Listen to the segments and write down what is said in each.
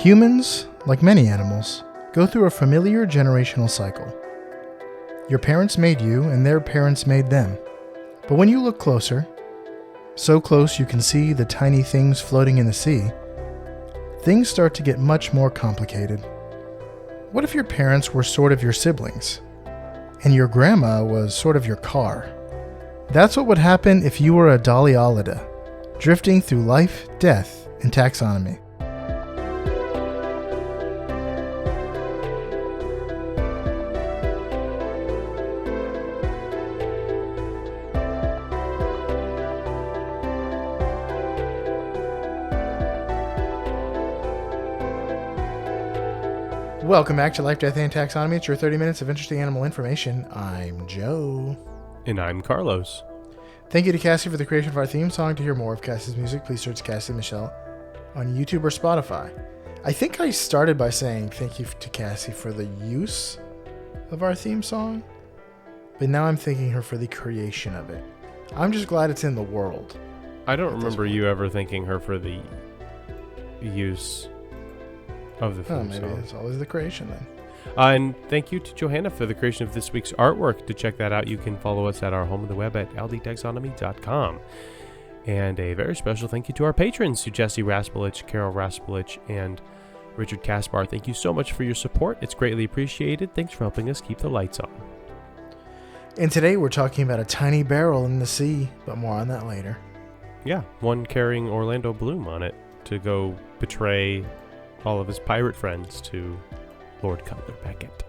Humans, like many animals, go through a familiar generational cycle. Your parents made you, and their parents made them. But when you look closer, so close you can see the tiny things floating in the sea, things start to get much more complicated. What if your parents were sort of your siblings, and your grandma was sort of your car? That's what would happen if you were a Doliolida, drifting through life, death, and taxonomy. Welcome back to Life, Death, and Taxonomy. It's your 30 minutes of interesting animal information. I'm Joe. And I'm Carlos. Thank you to Cassie for the creation of our theme song. To hear more of Cassie's music, please search Cassie Michelle on YouTube or Spotify. I think I started by saying thank you to Cassie for the use of our theme song, but now I'm thanking her for the creation of it. I'm just glad it's in the world. I don't remember you ever thanking her for the use of the theme maybe song. it's always the creation then. And thank you to Johanna for the creation of this week's artwork. To check that out, you can follow us at our home of the web at ldtaxonomy.com. And a very special thank you to our patrons, to Jesse Raspolich, Carol Raspolich, and Richard Kaspar. Thank you so much for your support. It's greatly appreciated. Thanks for helping us keep the lights on. And today we're talking about a tiny barrel in the sea, but more on that later. Yeah, one carrying Orlando Bloom on it to go betray all of his pirate friends to Lord Cutler Beckett.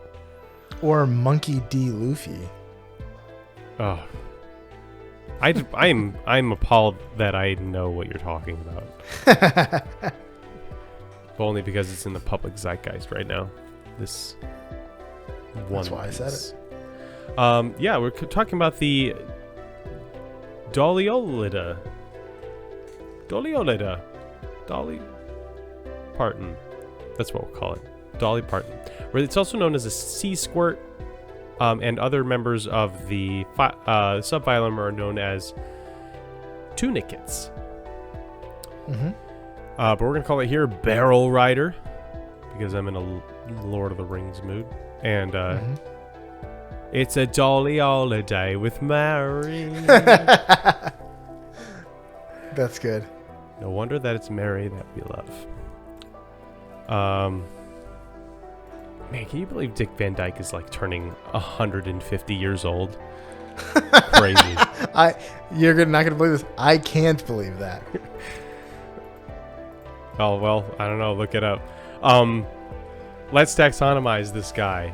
Or Monkey D. Luffy. Oh. I'm appalled that I know what you're talking about. Only because it's in the public zeitgeist right now. This one. That's why I said it. Yeah, we're talking about the Doliolida. Dolly Parton. That's what we'll call it. Dolly Parton. Where it's also known as a sea squirt, and other members of the subphylum are known as tunicates. Mm-hmm. But we're going to call it here Barrel Rider, because I'm in a Lord of the Rings mood. And It's a Doliolida with Mary. That's good. No wonder that it's Mary that we love. Man, can you believe Dick Van Dyke is like turning 150 years old? Crazy. You're not gonna believe this. I can't believe that. Oh well, I don't know. Look it up. Let's taxonomize this guy.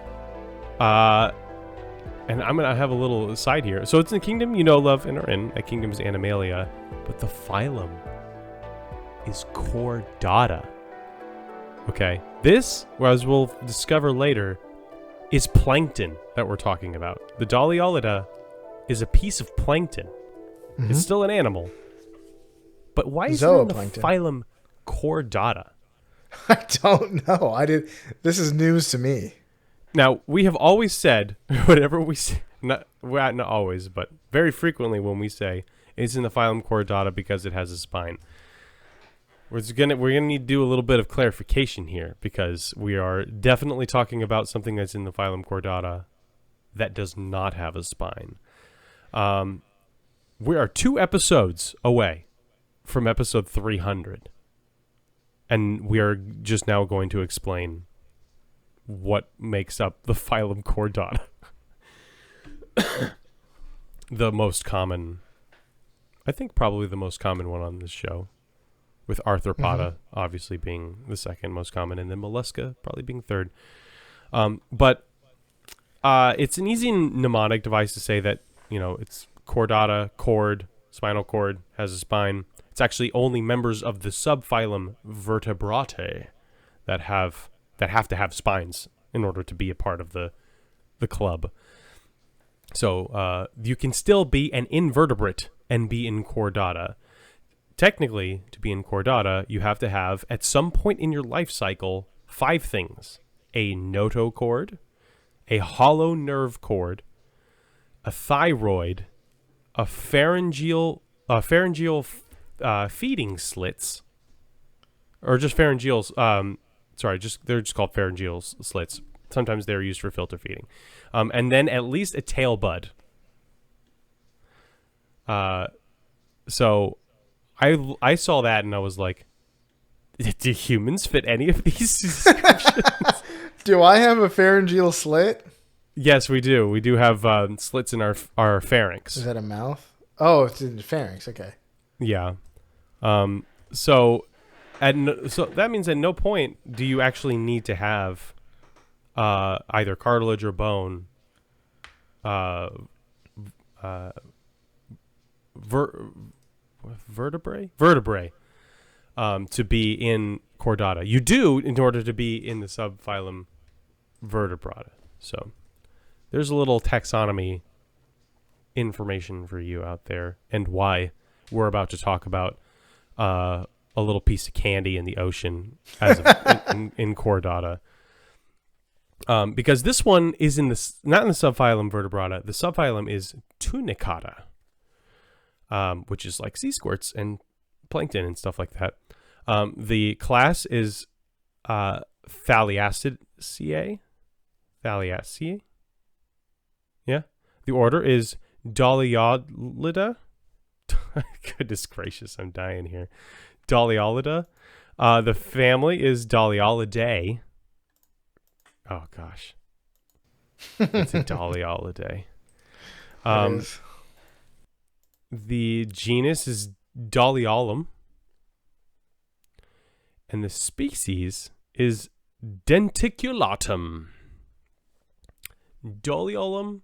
And I'm gonna have a little aside here. So it's in the kingdom you know, love, and are in. That kingdom is Animalia, but the phylum is Chordata. Okay, this, as we'll discover later, is plankton that we're talking about. The Doliolida is a piece of plankton. Mm-hmm. It's still an animal. But why is it in the phylum Chordata? I don't know. This is news to me. Now, we have always said, whatever we say, not always, but very frequently when we say it's in the phylum Chordata because it has a spine. We're gonna need to do a little bit of clarification here, because we are definitely talking about something that's in the phylum Chordata that does not have a spine. We are 2 episodes away from episode 300, and we are just now going to explain what makes up the phylum Chordata. The most common, I think probably the most common one on this show. With Arthropoda obviously being the second most common, and then Mollusca probably being third. But it's an easy mnemonic device to say that, it's Chordata, cord, spinal cord, has a spine. It's actually only members of the subphylum Vertebratae that have to have spines in order to be a part of the club. So you can still be an invertebrate and be in Chordata. Technically, to be in Chordata, you have to have, at some point in your life cycle, 5 things. A notochord, a hollow nerve cord, a thyroid, a pharyngeal feeding slits, or just pharyngeal they're just called pharyngeal slits. Sometimes they're used for filter feeding. And then at least a tail bud. So I saw that and I was like, do humans fit any of these descriptions? Do I have a pharyngeal slit? Yes, we do. We do have slits in our pharynx. Is that a mouth? Oh, it's in the pharynx. Okay. Yeah. So that means at no point do you actually need to have either cartilage or bone vertebrae to be in chordata. You do in order to be in the subphylum Vertebrata. So there's a little taxonomy information for you out there, and why we're about to talk about a little piece of candy in the ocean as in chordata. Because this one is not in the subphylum Vertebrata. The subphylum is Tunicata, which is like sea squirts and plankton and stuff like that. The class is Thalassaceae. Thalassaceae. Yeah. The order is Doliolida. Goodness gracious, I'm dying here. Doliolida. The family is Doliolidae. Oh gosh. It's a Doliolidae. The genus is Doliolum. And the species is Denticulatum. Doliolum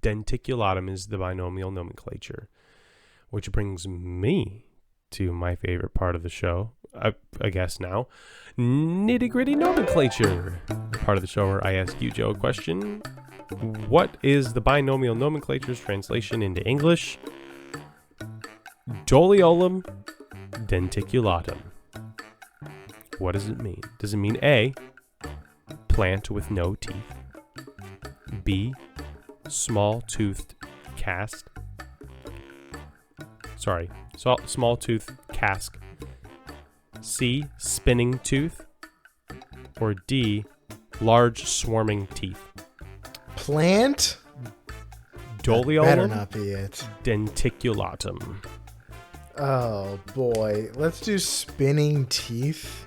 denticulatum is the binomial nomenclature, which brings me to my favorite part of the show, I guess now, nitty-gritty nomenclature. Part of the show where I ask you, Joe, a question. What is the binomial nomenclature's translation into English? Doliolum denticulatum. What does it mean? Does it mean A, plant with no teeth? B, small-toothed cask? Small-toothed cask. C, spinning tooth? Or D, large swarming teeth? Plant? Doliolum better not be it. denticulatum. Oh boy, let's do spinning teeth.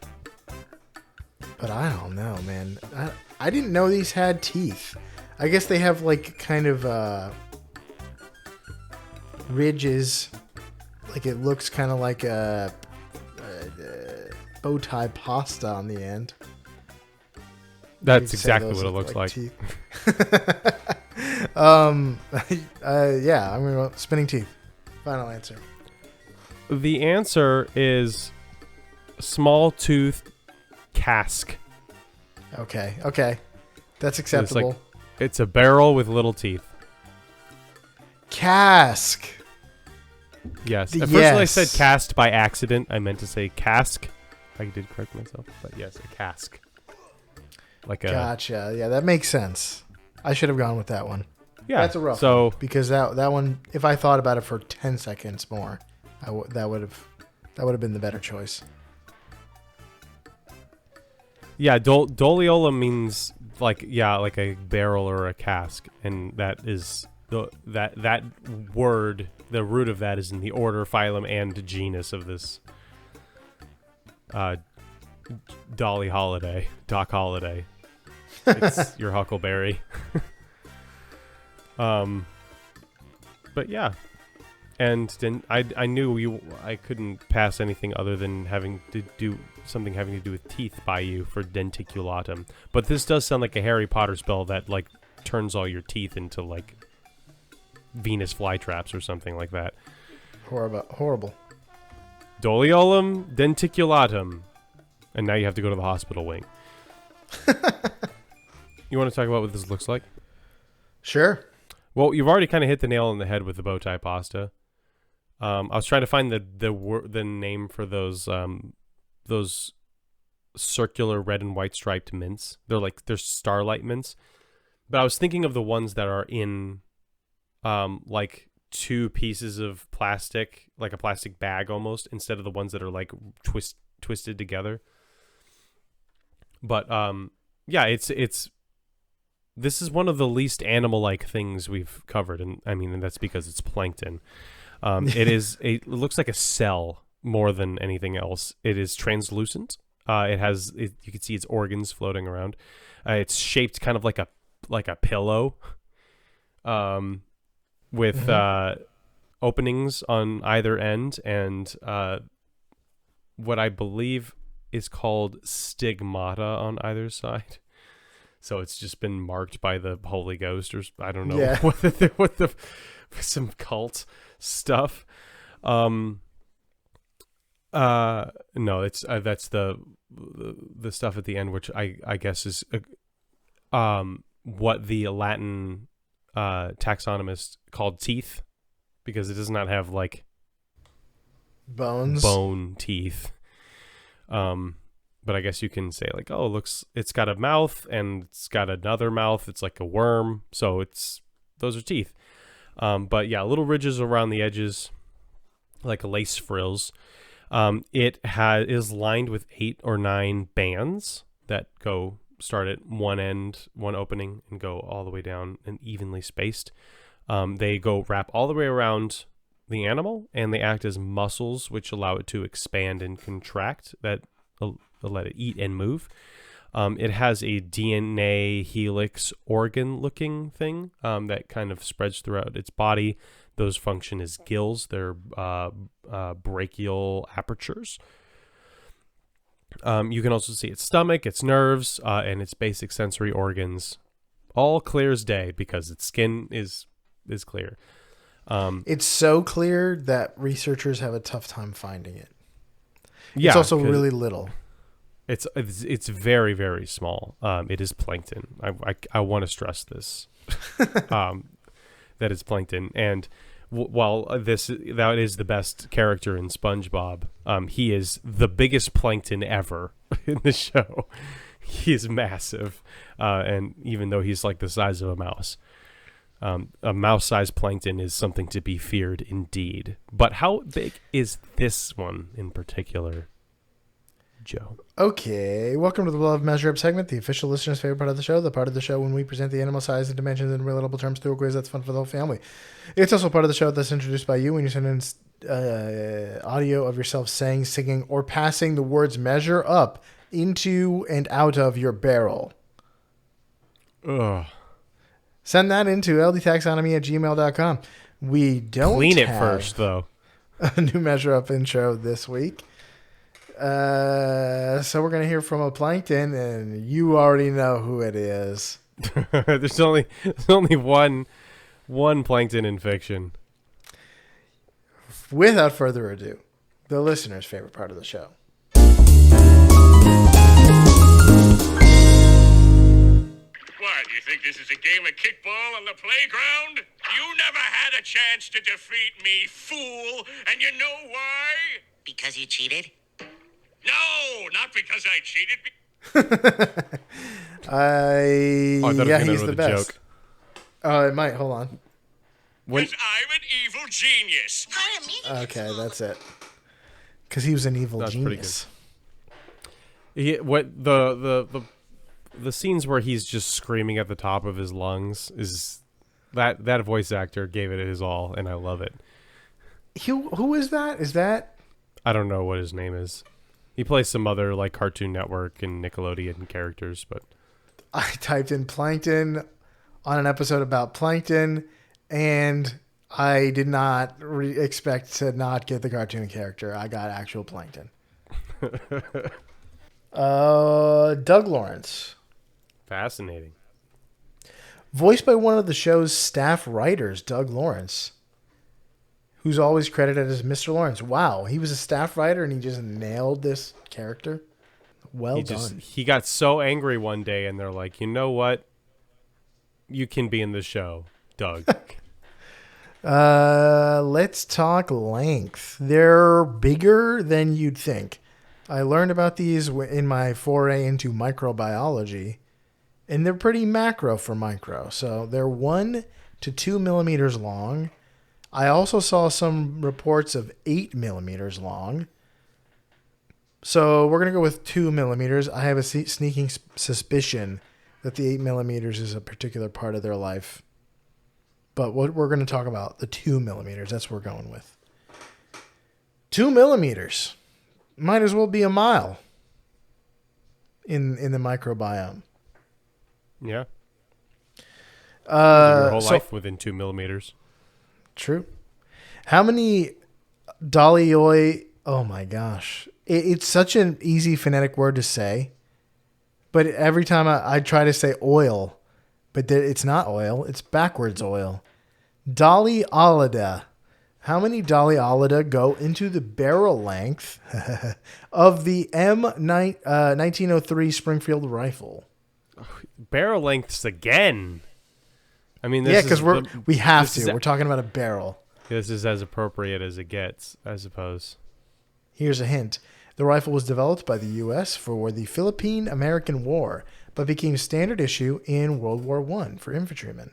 But I don't know, man. I didn't know these had teeth. I guess they have like kind of ridges. Like it looks kind of like a bow tie pasta on the end. That's exactly what it looks like. Teeth. Yeah, I'm gonna go spinning teeth. Final answer. The answer is small-toothed cask. Okay. That's acceptable. It's a barrel with little teeth. Cask. Yes. At first when I said cast by accident, I meant to say cask. I did correct myself, but yes, a cask. Gotcha. Yeah, that makes sense. I should have gone with that one. Yeah. That's a rough one, because that one, if I thought about it for 10 seconds more, that would have been the better choice. Yeah, Doliolum means like a barrel or a cask, and that is that word. The root of that is in the order, phylum, and genus of this Doc Holiday. It's your huckleberry. But yeah. And then I knew I couldn't pass anything other than having to do something having to do with teeth by you for denticulatum. But this does sound like a Harry Potter spell that like turns all your teeth into like Venus flytraps or something like that. Horrible. Doliolum denticulatum. And now you have to go to the hospital wing. You want to talk about what this looks like? Sure. Well, you've already kind of hit the nail on the head with the bow tie pasta. I was trying to find the name for those circular red and white striped mints. They're starlight mints. But I was thinking of the ones that are in like two pieces of plastic, like a plastic bag almost, instead of the ones that are like twisted together. But yeah, it's this is one of the least animal-like things we've covered, and I mean, and that's because it's plankton. It looks like a cell more than anything else. It is translucent. You can see its organs floating around. It's shaped kind of like a pillow, with openings on either end, and what I believe is called stigmata on either side. So it's just been marked by the Holy Ghost, or I don't know what the some cult stuff. No, it's that's the stuff at the end, which I guess is what the Latin taxonomist called teeth, because it does not have like bone teeth. But I guess you can say like, oh, it's got a mouth and it's got another mouth. It's like a worm. So those are teeth. But yeah, little ridges around the edges, like lace frills. It is lined with 8 or 9 bands that start at one end, one opening, and go all the way down and evenly spaced. They wrap all the way around the animal, and they act as muscles which allow it to expand and contract, that let it eat and move. It has a DNA helix organ looking thing that kind of spreads throughout its body. Those function as gills. They're brachial apertures. You can also see its stomach, its nerves, and its basic sensory organs, all clear as day because its skin is clear. It's so clear that researchers have a tough time finding it. Yeah, it's also really little. It's very, very small. It is plankton. I want to stress this, that it's plankton. And while that is the best character in SpongeBob, he is the biggest plankton ever in the show. He is massive, and even though he's like the size of a mouse. A mouse-sized plankton is something to be feared indeed. But how big is this one in particular, Joe? Okay, welcome to the Love Measure Up segment, the official listener's favorite part of the show, the part of the show when we present the animal size and dimensions in relatable terms through a quiz that's fun for the whole family. It's also part of the show that's introduced by you when you send in audio of yourself saying, singing, or passing the words measure up into and out of your barrel. Ugh. Send that into ldtaxonomy@gmail.com. We don't clean it have first, though. A new measure up intro this week. So we're going to hear from a plankton, and you already know who it is. There's only one plankton in fiction. Without further ado, the listener's favorite part of the show. What, you think this is a game of kickball on the playground? You never had a chance to defeat me, fool, and you know why? Because you cheated? No, not because I cheated. He's the best. Joke. Oh, it might. Hold on. Because I'm an evil genius. Okay, that's it. Because he was an evil genius. The scenes where he's just screaming at the top of his lungs is that voice actor gave it his all, and I love it. Who is that? Is that? I don't know what his name is. He plays some other like Cartoon Network and Nickelodeon characters, but I typed in plankton on an episode about plankton, and I did not expect to not get the cartoon character. I got actual plankton. Doug Lawrence. Fascinating. Voiced by one of the show's staff writers, Doug Lawrence, who's always credited as Mr. Lawrence. Wow, he was a staff writer and he just nailed this character. Well done. He got so angry one day and they're like, you know what? You can be in the show, Doug. Let's talk length. They're bigger than you'd think. I learned about these in my foray into microbiology, and they're pretty macro for micro. So they're 1 to 2 millimeters long. I also saw some reports of 8 millimeters long. So we're going to go with 2 millimeters. I have a sneaking suspicion that the 8 millimeters is a particular part of their life. But what we're going to talk about, the 2 millimeters, that's what we're going with. 2 millimeters might as well be a mile in the microbiome. Yeah. Your whole life within 2 millimeters. True. How many Doliolida? Oh my gosh. It's such an easy phonetic word to say. But every time I try to say oil, but it's not oil, it's backwards oil. Doliolida. How many Doliolida go into the barrel length of the 1903 Springfield rifle? Barrel lengths again. I mean, yeah, because we have to. We're talking about a barrel. This is as appropriate as it gets, I suppose. Here's a hint. The rifle was developed by the U.S. for the Philippine-American War, but became standard issue in World War I for infantrymen.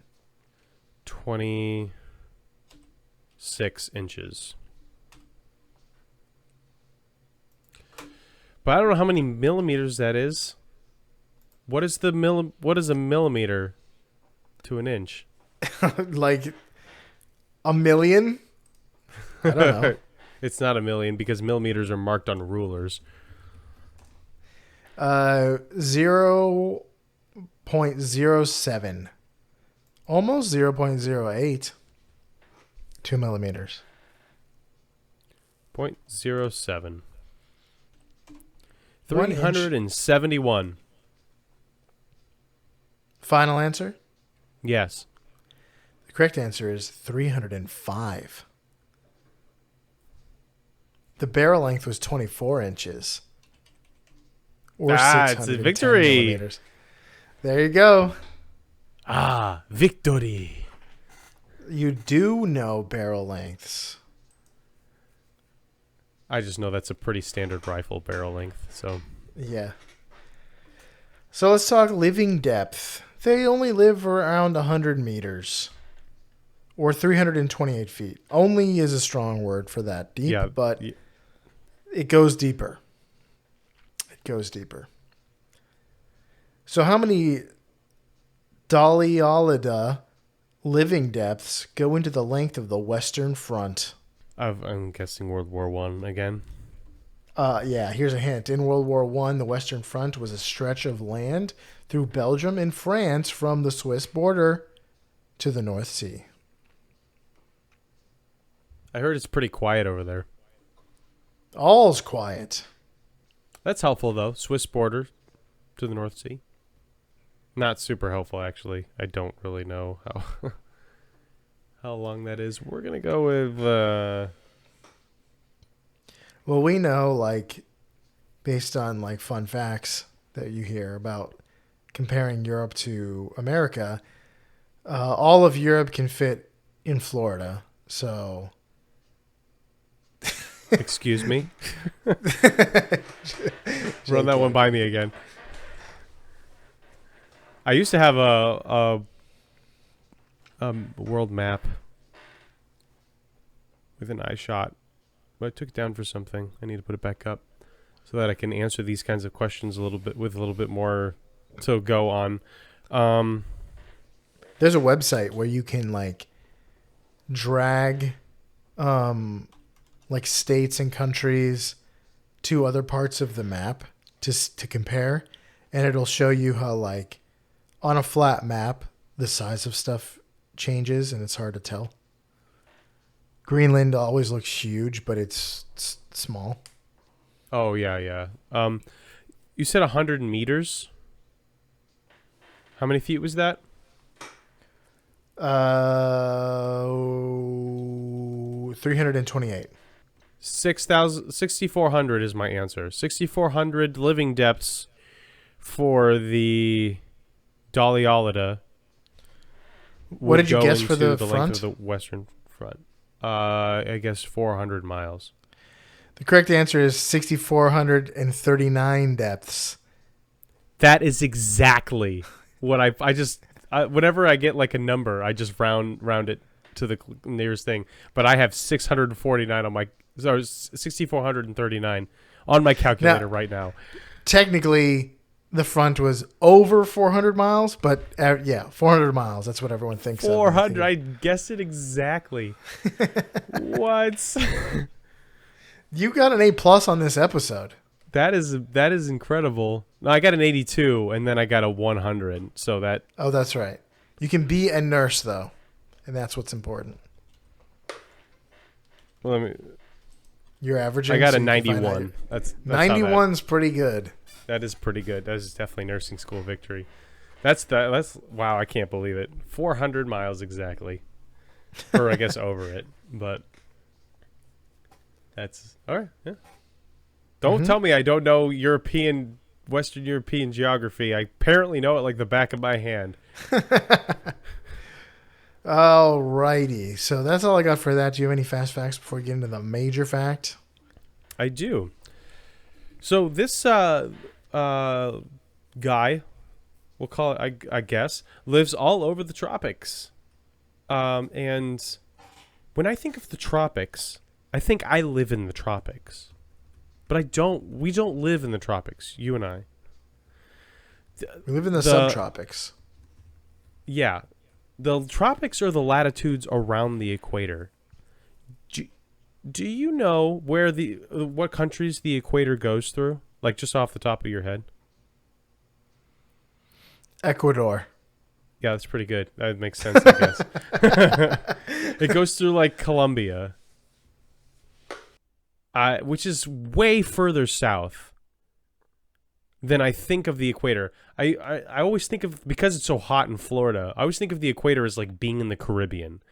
26 inches. But I don't know how many millimeters that is. What is a millimeter to an inch? Like a million? I don't know. It's not a million because millimeters are marked on rulers. 0.07. Almost 0.08. 2 millimeters. 0.07. 371. Final answer? Yes. The correct answer is 305. The barrel length was 24 inches. Or it's a victory. Millimeters. There you go. Victory. You do know barrel lengths. I just know that's a pretty standard rifle barrel length. So yeah. So let's talk living depth. They only live around 100 meters. Or 328 feet. Only is a strong word for that deep, but it goes deeper. It goes deeper. So how many Doliolida living depths go into the length of the Western Front? I'm guessing World War I again. Yeah, here's a hint. In World War I, the Western Front was a stretch of land through Belgium and France from the Swiss border to the North Sea. I heard it's pretty quiet over there. All's quiet. That's helpful, though. Swiss border to the North Sea. Not super helpful, actually. I don't really know how long that is. We're going to go with... Well, we know, like, based on, like, fun facts that you hear about comparing Europe to America, all of Europe can fit in Florida, so... Excuse me? Run that one by me again. I used to have a world map with an eye shot, but I took it down for something. I need to put it back up so that I can answer these kinds of questions a little bit more to go on. There's a website where you can like drag like states and countries to other parts of the map to compare, and it'll show you how like on a flat map the size of stuff changes and it's hard to tell. Greenland always looks huge, but it's small. Oh yeah. You said 100 meters. How many feet was that? 328. 6,400 is my answer. 6,400 living depths for the Doliolida. What did you guess for the length front? of the Western Front. I guess 400 miles. The correct answer is 6,439 depths. That is exactly what I just whenever I get like a number, I just round it to the nearest thing. But I have 649 on my 6,439 on my calculator right now. Technically, the front was over 400 miles, but 400 miles. That's what everyone thinks. 400. I guessed it exactly. What? You got an A+ on this episode. That is incredible. No, I got an 82, and then I got a 100. So that. Oh, that's right. You can be a nurse though, and that's what's important. Well, You're averaging. I got a 91. That's 91's pretty good. That is pretty good. That is definitely nursing school victory. That's wow. I can't believe it. 400 miles exactly, or I guess over it. But that's all right. Yeah. Don't tell me I don't know Western European geography. I apparently know it like the back of my hand. Alrighty. So that's all I got for that. Do you have any fast facts before we get into the major fact? I do. So this guy, we'll call it, I guess, lives all over the tropics. And when I think of the tropics, I think I live in the tropics. But we don't live in the tropics, you and I. We live in the subtropics. Yeah. The tropics are the latitudes around the equator. Do you know what countries the equator goes through? Like just off the top of your head? Ecuador. Yeah, that's pretty good. That makes sense, I guess. It goes through like Colombia, which is way further south than I think of the equator. I always think of, because it's so hot in Florida, I always think of the equator as like being in the Caribbean,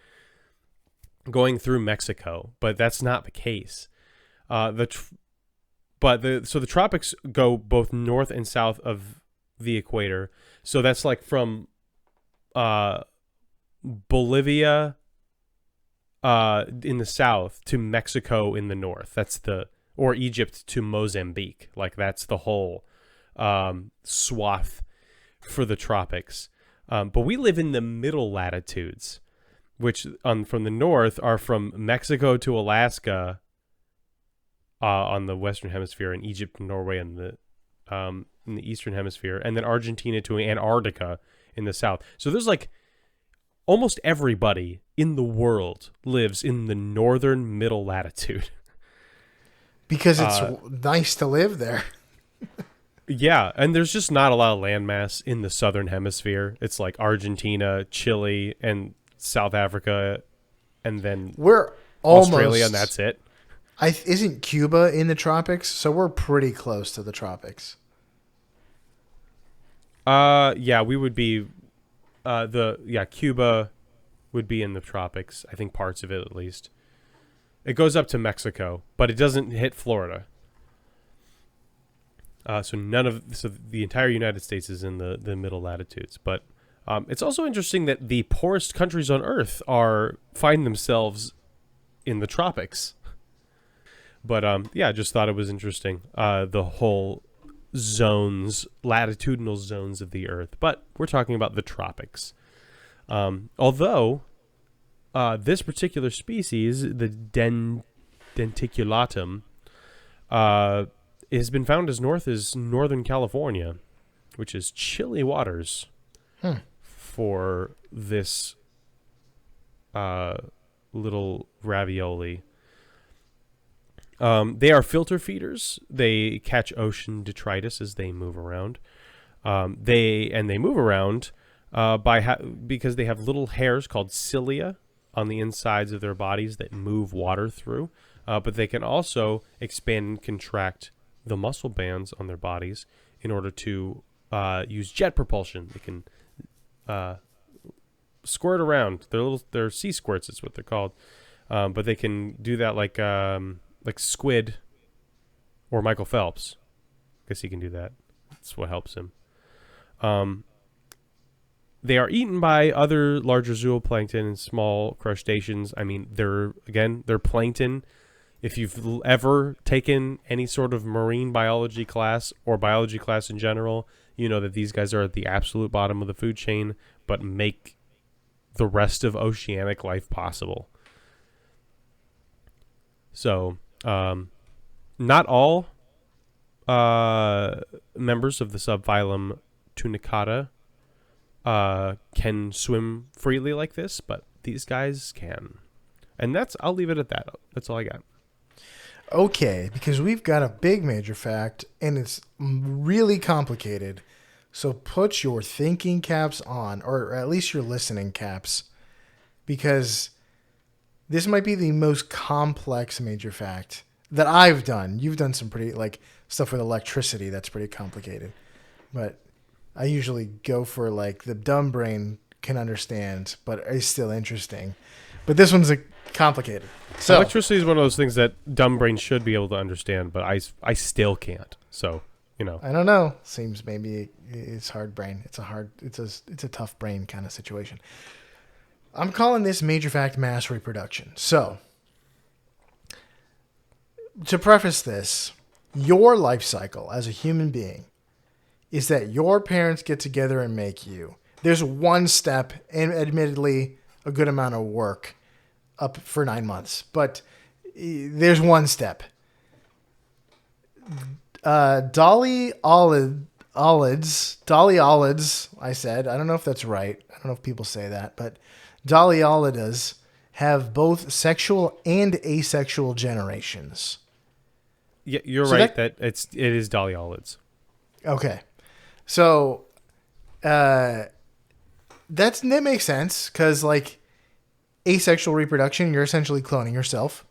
going through Mexico, but that's not the case. So the tropics go both north and south of the equator. So that's like from Bolivia in the south to Mexico in the north. Or Egypt to Mozambique. Like that's the whole swath for the tropics. But we live in the middle latitudes, which from the north are from Mexico to Alaska on the western hemisphere, and Egypt and Norway in the eastern hemisphere, and then Argentina to Antarctica in the south. So there's like almost everybody in the world lives in the northern middle latitude. Because it's nice to live there. Yeah, and there's just not a lot of landmass in the southern hemisphere. It's like Argentina, Chile, and South Africa, and then we're Australia, and that's it. Isn't Cuba in the tropics? So we're pretty close to the tropics. Yeah, we would be. Cuba would be in the tropics. I think parts of it at least. It goes up to Mexico, but it doesn't hit Florida. So the entire United States is in the middle latitudes. But it's also interesting that the poorest countries on Earth find themselves in the tropics. But I just thought it was interesting. The whole latitudinal zones of the Earth. But we're talking about the tropics. Although this particular species, the denticulatum, has been found as north as Northern California, which is chilly waters for this little ravioli. They are filter feeders. They catch ocean detritus as they move around. They move around because they have little hairs called cilia on the insides of their bodies that move water through. But they can also expand and contract the muscle bands on their bodies in order to use jet propulsion. They can squirt around. They're sea squirts. Is what they're called. But they can do that like Squid or Michael Phelps. I guess he can do that. That's what helps him. They are eaten by other larger zooplankton and small crustaceans. I mean, they're plankton. If you've ever taken any sort of marine biology class or biology class in general, you know that these guys are at the absolute bottom of the food chain, but make the rest of oceanic life possible. So, not all members of the subphylum Tunicata can swim freely like this, but these guys can. And I'll leave it at that. That's all I got. Okay, because we've got a big major fact, and it's really complicated. So put your thinking caps on, or at least your listening caps, because this might be the most complex major fact that I've done. You've done some pretty, stuff with electricity that's pretty complicated. But I usually go for, the dumb brain can understand, but is still interesting. But this one's complicated. So electricity is one of those things that dumb brains should be able to understand, but I still can't. So, I don't know. Seems maybe it's hard brain. It's a tough brain kind of situation. I'm calling this major fact mass reproduction. So, to preface this, your life cycle as a human being is that your parents get together and make you. There's one step, and admittedly, a good amount of work up for 9 months, but there's one step. Doliolids, I said. I don't know if that's right. I don't know if people say that, but Doliolidas have both sexual and asexual generations. Yeah, you're right that it is Doliolids. Okay. So that makes sense because asexual reproduction, you're essentially cloning yourself.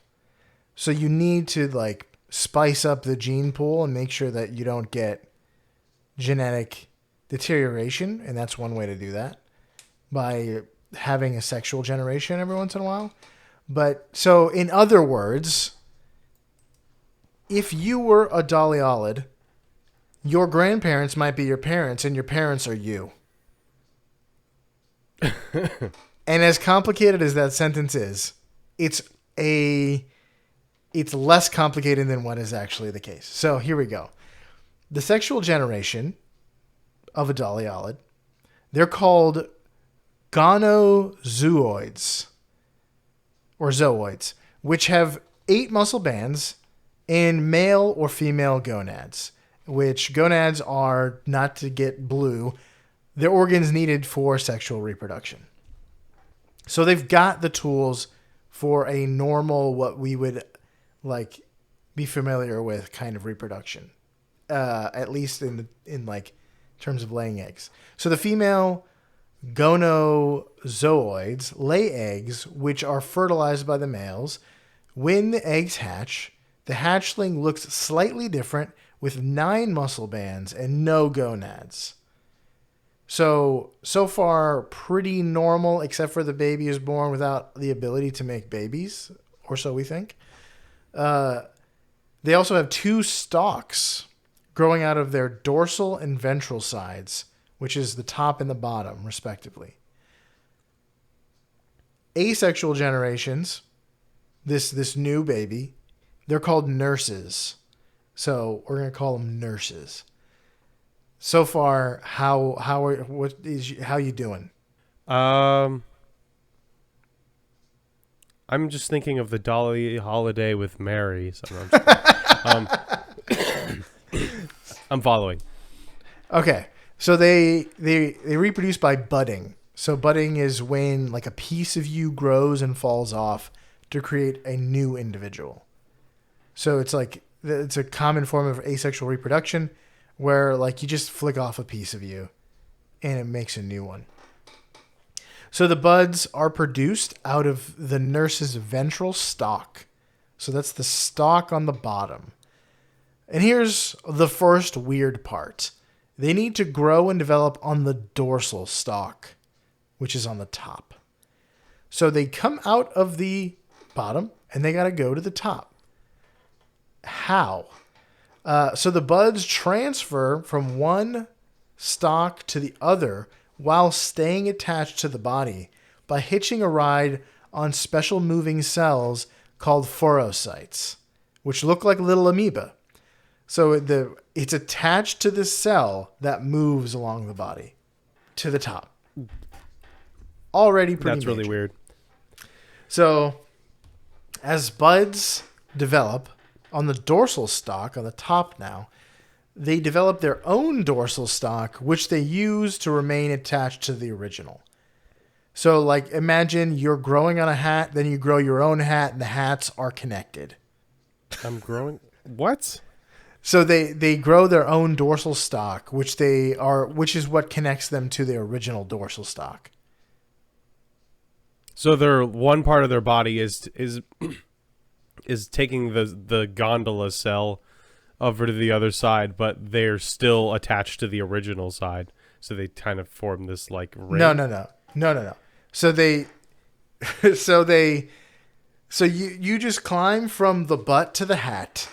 So you need to spice up the gene pool and make sure that you don't get genetic deterioration. And that's one way to do that, by having a sexual generation every once in a while. But so in other words, if you were a Doliolid, your grandparents might be your parents and your parents are you. And as complicated as that sentence is, it's less complicated than what is actually the case. So here we go. The sexual generation of a Doliolid, they're called gonozooids, or zooids, which have 8 muscle bands and male or female gonads, which gonads are, not to get blue, they're organs needed for sexual reproduction. So they've got the tools for a normal, what we would be familiar with kind of reproduction, at least in terms of laying eggs. So the female gonozooids lay eggs, which are fertilized by the males. When the eggs hatch, the hatchling looks slightly different with 9 muscle bands and no gonads. So far, pretty normal, except for the baby is born without the ability to make babies, or so we think. They also have 2 stalks growing out of their dorsal and ventral sides, which is the top and the bottom, respectively. Asexual generations, this new baby, they're called nurses. So we're going to call them nurses. So far, how you doing? I'm just thinking of the Dolly holiday with Mary. So I'm following. Okay, so they reproduce by budding. So budding is when a piece of you grows and falls off to create a new individual. So it's a common form of asexual reproduction, where you just flick off a piece of you and it makes a new one. So the buds are produced out of the nurse's ventral stalk. So that's the stalk on the bottom. And here's the first weird part. They need to grow and develop on the dorsal stalk, which is on the top. So they come out of the bottom and they got to go to the top. How? So the buds transfer from one stalk to the other while staying attached to the body by hitching a ride on special moving cells called phorocytes, which look like little amoeba. So it's attached to the cell that moves along the body to the top. Already pretty major. That's really weird. So as buds develop on the dorsal stalk on the top now, they develop their own dorsal stalk, which they use to remain attached to the original. So, like, imagine you're growing on a hat, then you grow your own hat, and the hats are connected. I'm growing. What? So they grow their own dorsal stalk, which is what connects them to their original dorsal stalk. So their one part of their body is taking the gondola cell over to the other side, but they're still attached to the original side. So they kind of form this like ring. No. So you just climb from the butt to the hat.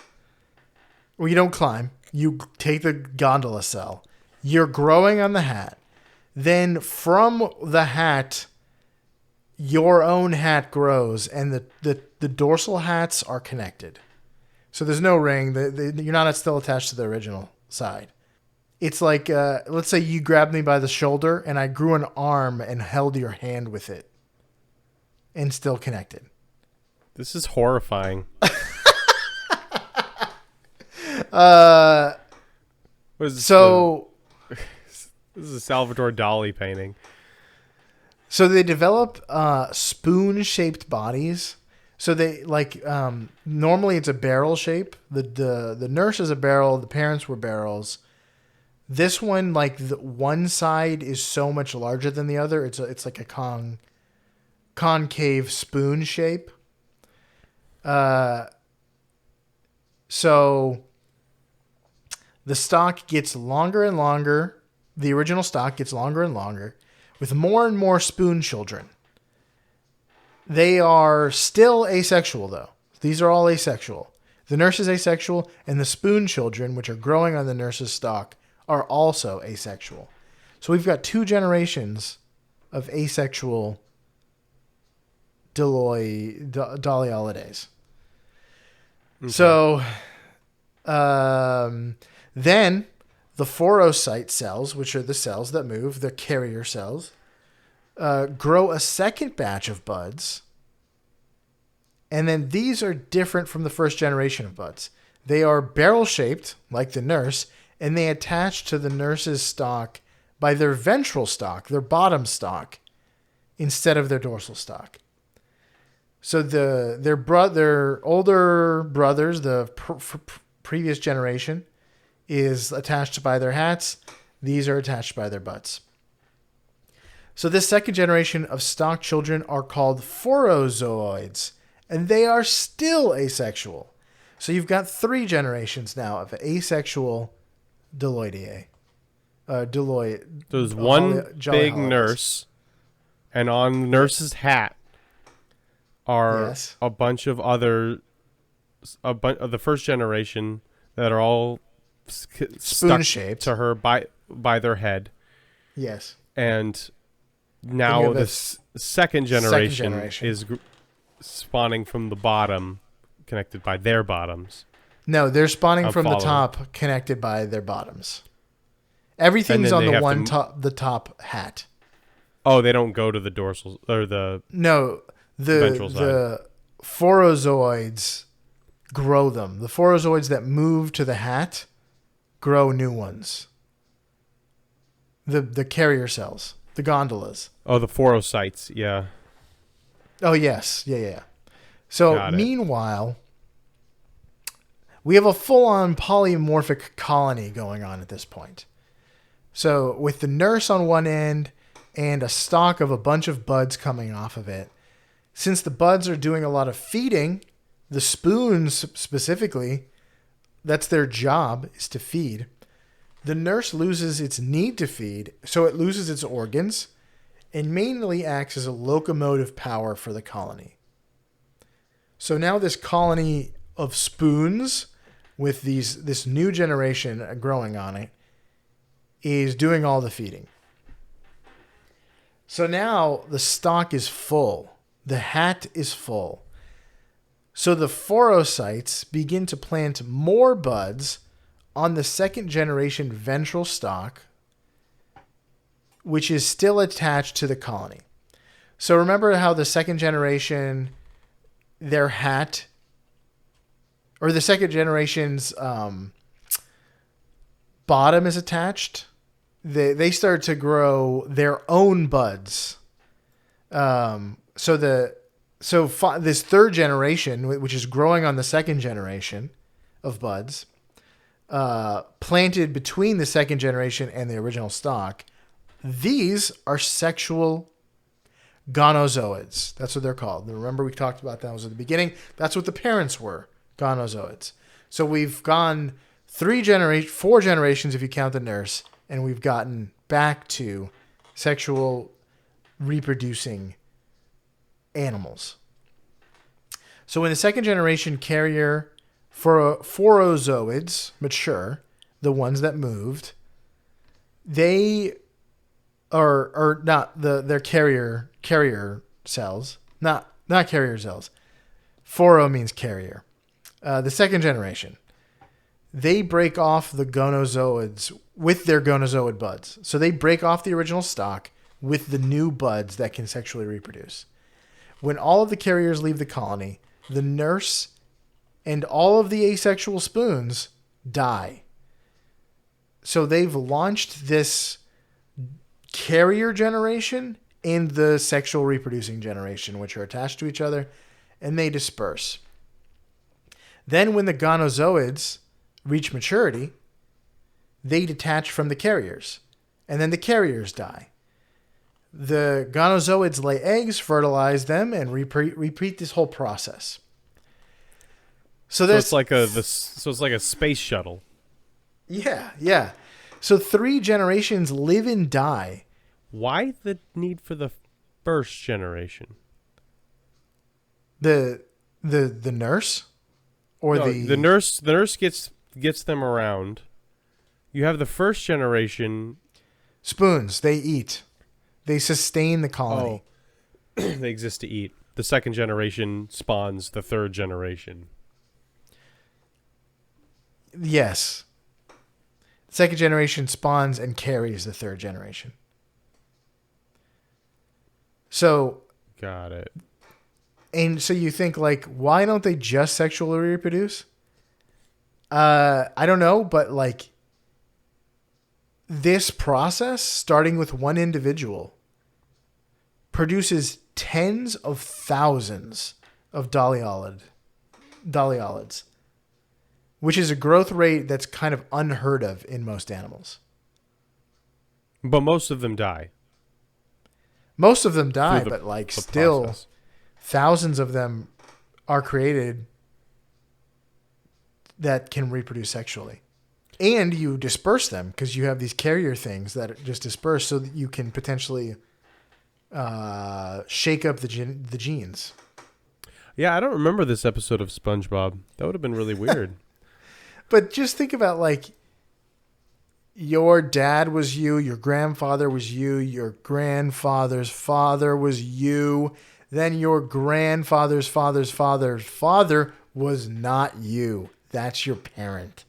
Well, you don't climb. You take the gondola cell. You're growing on the hat. Then from the hat, your own hat grows, and the dorsal hats are connected. So there's no ring. You're not still attached to the original side. It's like, let's say you grabbed me by the shoulder, and I grew an arm and held your hand with it, and still connected. This is horrifying. This is a Salvador Dali painting. So they develop spoon-shaped bodies. So they normally it's a barrel shape. The nurse is a barrel. The parents were barrels. This one, the one side is so much larger than the other. It's like a concave spoon shape. So the stalk gets longer and longer. The original stalk gets longer and longer, with more and more spoon children. They are still asexual, though. These are all asexual. The nurse is asexual, and the spoon children, which are growing on the nurse's stalk, are also asexual. So we've got 2 generations of asexual Doliolides. Okay. So then the phorocyte cells, which are the cells that move, the carrier cells, grow a second batch of buds. And then these are different from the first generation of buds. They are barrel-shaped, like the nurse, and they attach to the nurse's stalk by their ventral stalk, their bottom stalk, instead of their dorsal stalk. So their older brothers, the previous generation, is attached by their hats. These are attached by their butts. So this second generation of stalk children are called phorozooids, and they are still asexual. So you've got 3 generations now of asexual Doliidae. There's one big nurse, and on the nurse's hat are a bunch of the first generation that are all spoon-shaped to her by their head. Yes. And now the second generation is spawning from the bottom, connected by their bottoms. No, they're spawning from the top, connected by their bottoms. Everything's on the top hat. Oh, they don't go to the dorsal or the ventral side. The phorozooids grow them. The phorozooids that move to the hat grow new ones. The carrier cells, the gondolas. Oh, the phorocytes, yeah. Oh, yes. Yeah. So, meanwhile, we have a full-on polymorphic colony going on at this point. So, with the nurse on one end and a stalk of a bunch of buds coming off of it, since the buds are doing a lot of feeding, the spoons specifically, that's their job, is to feed. The nurse loses its need to feed, so it loses its organs and mainly acts as a locomotive power for the colony. So now this colony of spoons with this new generation growing on it is doing all the feeding. So now the stalk is full. The hat is full. So the phorocytes begin to plant more buds on the second generation ventral stalk, which is still attached to the colony. So remember how the second generation, their hat, or the second generation's bottom is attached, they start to grow their own buds. This third generation, which is growing on the second generation of buds, planted between the second generation and the original stock, these are sexual gonozoids. That's what they're called. Remember, we talked about that was at the beginning. That's what the parents were, gonozoids. So we've gone 4 generations if you count the nurse, and we've gotten back to sexual reproducing animals. So when the second generation carrier phorozoids mature, the ones that moved, they are not their carrier cells, not carrier cells. Phoro means carrier. The second generation, they break off the gonozoids with their gonozoid buds. So they break off the original stock with the new buds that can sexually reproduce. When all of the carriers leave the colony, the nurse and all of the asexual spoons die. So they've launched this carrier generation and the sexual reproducing generation, which are attached to each other, and they disperse. Then when the gonozoids reach maturity, they detach from the carriers, and then the carriers die. The gonozoids lay eggs, fertilize them, and repeat this whole process. So it's like a space shuttle. Yeah. So 3 generations live and die. Why the need for the first generation? The nurse, or the nurse gets them around. You have the first generation. Spoons. They eat. They sustain the colony. Oh. They exist to eat. The second generation spawns the third generation. Yes. Second generation spawns and carries the third generation. So. Got it. And so you think, like, why don't they just sexually reproduce? I don't know, but like this process, starting with one individual, produces tens of thousands of doliolids, which is a growth rate that's kind of unheard of in most animals. But most of them die. Most of them die, but like still process. Thousands of them are created that can reproduce sexually. And you disperse them because you have these carrier things that just disperse so that you can potentially shake up the genes. Yeah, I don't remember this episode of SpongeBob. That would have been really weird. But just think about, like, your dad was you, your grandfather was you, your grandfather's father was you, then your grandfather's father's father's father was not you. That's your parent.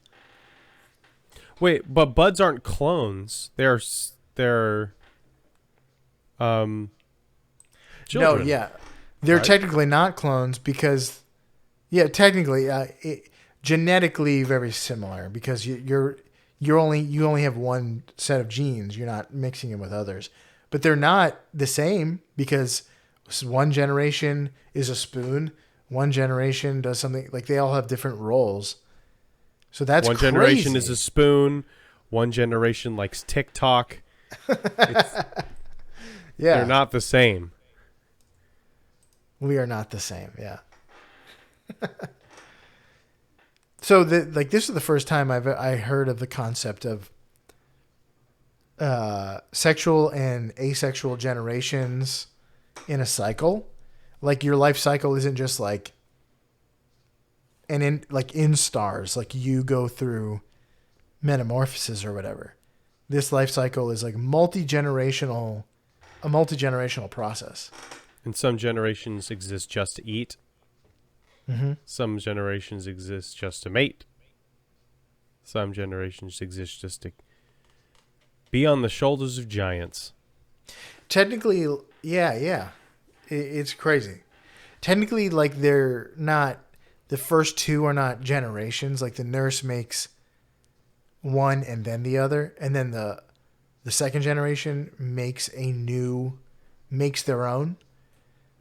Wait, but buds aren't clones. They're children. No, yeah. They're technically not clones because, technically, genetically very similar because you only have one set of genes. You're not mixing them with others, but they're not the same because one generation is a spoon, one generation does something, like they all have different roles. So that's one crazy. Generation is a spoon. One generation likes TikTok. They're not the same. We are not the same. Yeah. So this is the first time I heard of the concept of sexual and asexual generations in a cycle. Like your life cycle isn't just like in stars, like you go through metamorphosis or whatever. This life cycle is like a multi-generational process. And some generations exist just to eat. Mm-hmm. Some generations exist just to mate. Some generations exist just to be on the shoulders of giants. Technically, yeah. It's crazy. Technically, like the first 2 are not generations. Like the nurse makes one and then the other, and then the second generation makes their own.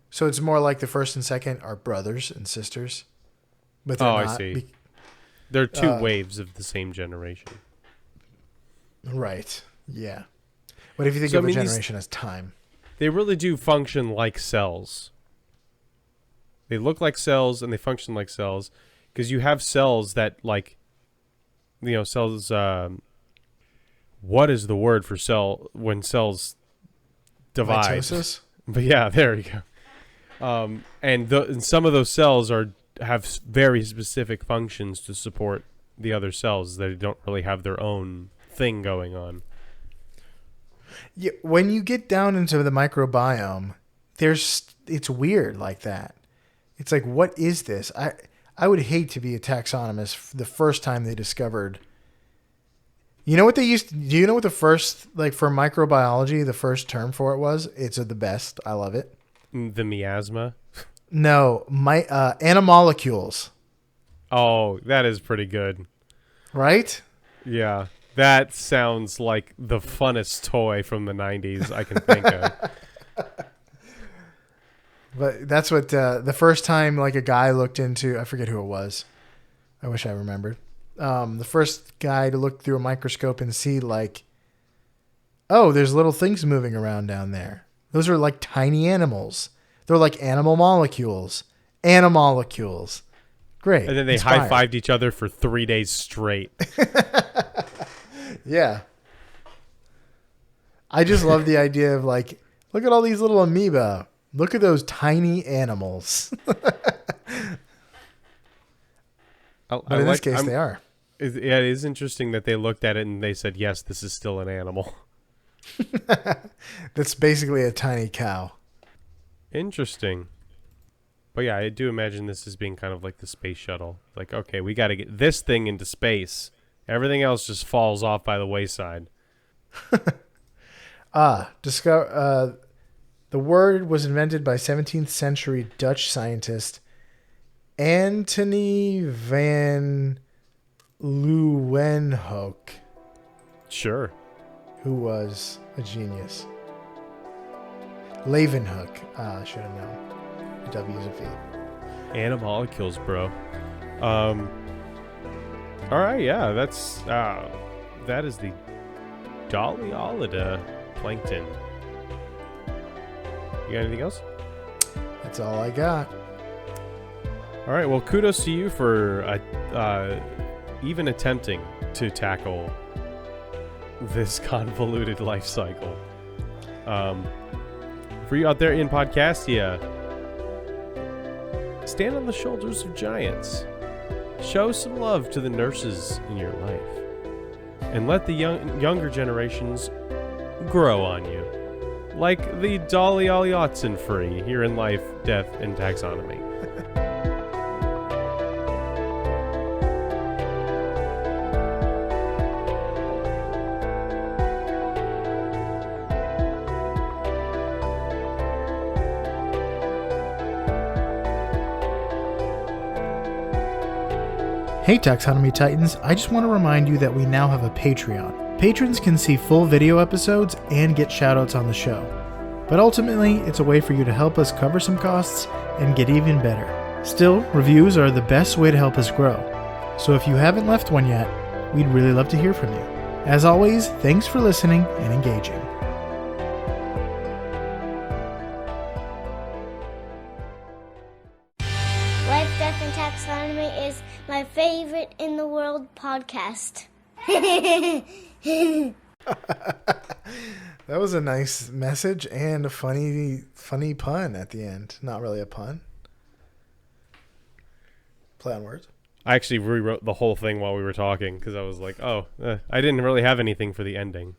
So it's more like the first and second are brothers and sisters. But they're not. I see. They're two waves of the same generation. Right. Yeah. But if you think of a generation as time. They really do function like cells. They look like cells and they function like cells because you have cells that cells. What is the word for cell when cells divide? Mitosis? But yeah, there you go. And some of those cells have very specific functions to support the other cells. They don't really have their own thing going on. Yeah, when you get down into the microbiome, it's weird like that. It's like, what is this? I would hate to be a taxonomist the first time they discovered. You know what they used to, do you know what the first, like for microbiology, the first term for it was? It's the best. I love it. The miasma? No, animalcules. Oh, that is pretty good. Right? Yeah. That sounds like the funnest toy from the 90s I can think of. But that's what the first time like a guy looked into, I forget who it was. I wish I remembered. The first guy to look through a microscope and see like, oh, there's little things moving around down there. Those are like tiny animals. They're like animal molecules. Animalcules. Great. And then they high-fived each other for 3 days straight. Yeah. I just love the idea of like, look at all these little amoeba. Look at those tiny animals. But in this case, they are. It is interesting that they looked at it and they said, yes, this is still an animal. That's basically a tiny cow. Interesting. But yeah, I do imagine this as being kind of like the space shuttle. Like, okay, we got to get this thing into space. Everything else just falls off by the wayside. The word was invented by 17th century Dutch scientist Antony van Leeuwenhoek. Sure. Who was a genius. Leeuwenhoek. Should have known. The W's a V. Animalcules, bro. All right, yeah, that is the Doliolida plankton. You got anything else? That's all I got. All right, well, kudos to you for even attempting to tackle this convoluted life cycle. For you out there in Podcastia, stand on the shoulders of giants. Show some love to the nurses in your life. And let the younger generations grow on you. Like the Doliolida free here in Life, Death, and Taxonomy. Hey Taxonomy Titans, I just want to remind you that we now have a Patreon. Patrons can see full video episodes and get shoutouts on the show. But ultimately, it's a way for you to help us cover some costs and get even better. Still, reviews are the best way to help us grow. So if you haven't left one yet, we'd really love to hear from you. As always, thanks for listening and engaging. Life, Death, and Taxonomy is my favorite in the world podcast. That was a nice message and a funny pun at the end. Not really a pun. Play on words. I actually rewrote the whole thing while we were talking because I was like, I didn't really have anything for the ending.